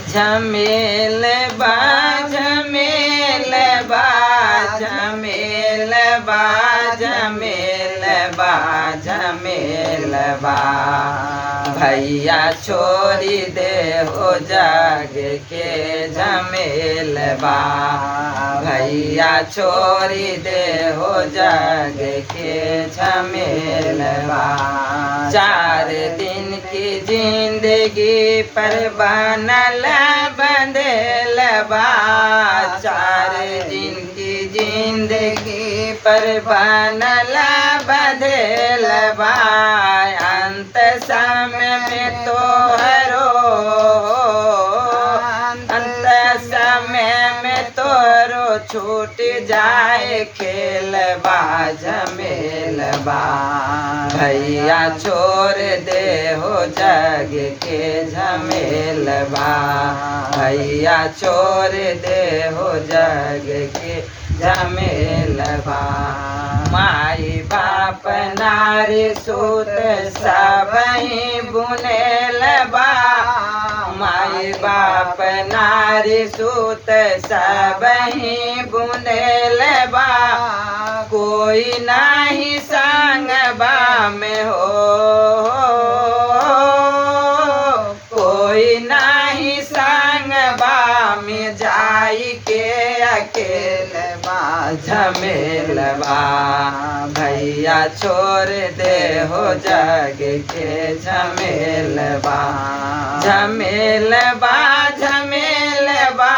झमेल बा झमेल बा झमेल बा झमेल बा झमेल बा भैया छोड़ी दे हो जाग के झमेल बा भैया छोड़ी दे हो जाग के झमेल बा 4 दिन की जिंदगी पर बनल बंधेल बा 4 दिन की जिंदगी पर बनल बंधेल बा अंत समय में तोहरो अंत समय में तोहरो छूट जाए खेल बा झमेल बा भैया छोड़ दे हो जग के झमेल बा भैया छोड़ दे हो जग के झमेल बा माई बाप नारी सूत सबही बुनेल बा माई बाप नारी सूत सबही बुनेल बा कोई नहीं संग बा में हो कोई नहीं संग बा में जाई के अकेल बा झमेल बा भैया छोड़ दे हो जग के झमेल बा झमेल बा झमेल बा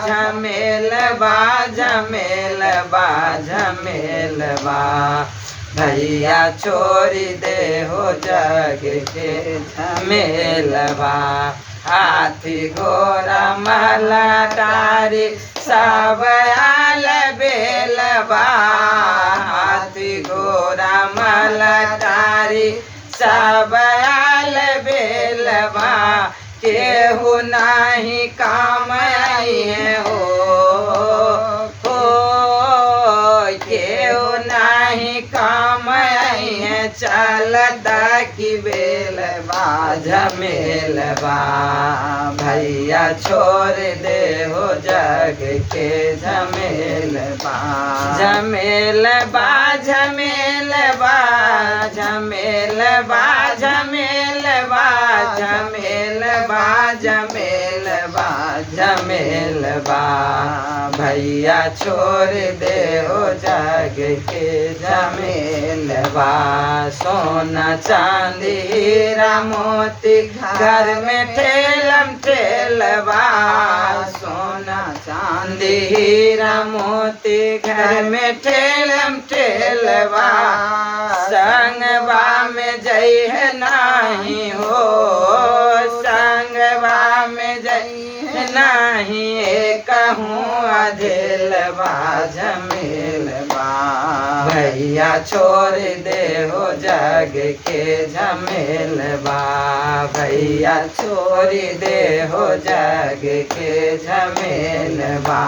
झमेल बा झमेल बा झमेल बा भैया छोड़ दे हो जग के झमेल बा हाथी घोड़ा महला टारी सब आल बेल बा हाथी घोड़ा महला टारी सब आल बेल बा केहू नहीं काम आई है हो केहू नहीं काम आई है चलता की बेल बा झमेल बा भैया छोड़ दे हो जग के झमेल बा झमेल बा झमेल बा झमेल बा झमेल बा झमेल बा झमेल बा झमेल बा भैया छोड़ दे हो जग के झमेल बा सोना चांदी हीरा मोती घर में ठेलम ठेलबा सोना चांदी हीरा मोती घर में ठेलम ठेलबा संगवा में जई है नहीं हो संगवा में जई नहीं कहूँ अधेल बा झमेल बा भैया छोड़ दे हो जग के झमेल बा भैया छोड़ दे हो जग के झमेल बा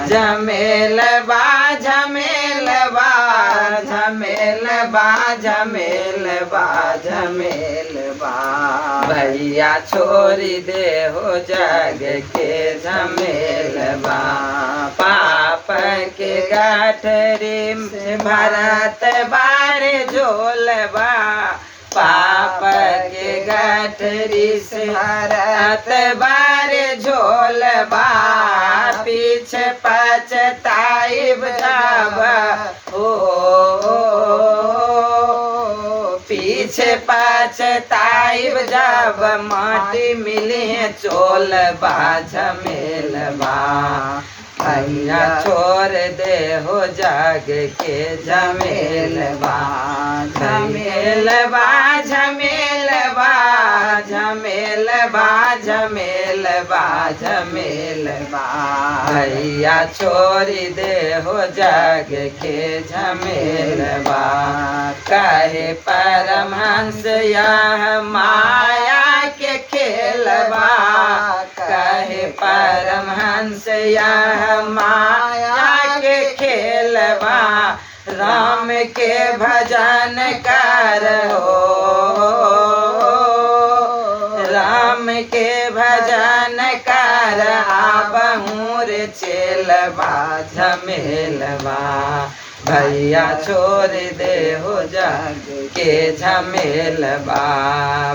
झमेल बा झमेल बा झमेल बा झमेल बा झमेल बा भैया छोड़ दे हो जग के झमेल बा पाप के गाठरी में भरत बार झोलबा पाप के गाठरी से भरत बार झोलबा पीछे पछताइब जाब हो पीछे पछताइब जब माटी मिली है चोलबा झमेलबा भैया छोड़ दे हो जग के झमेलबा झमेलबा झमेलबा झमेलबा झमेलबा झमेलबा भैया छोड़ दे हो जग के झमेलबा कहे परमहंस यह माया के खेलबा कहे परमहंस यह माया के खेलबा राम के भजन करो राम के के भजन कर आबहू रे चेलबा झमेलबा भैया छोड़ दे हो जग के झमेलबा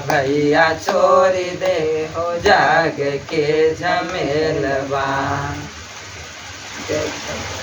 भैया छोड़ दे हो जग के झमेलबा। जय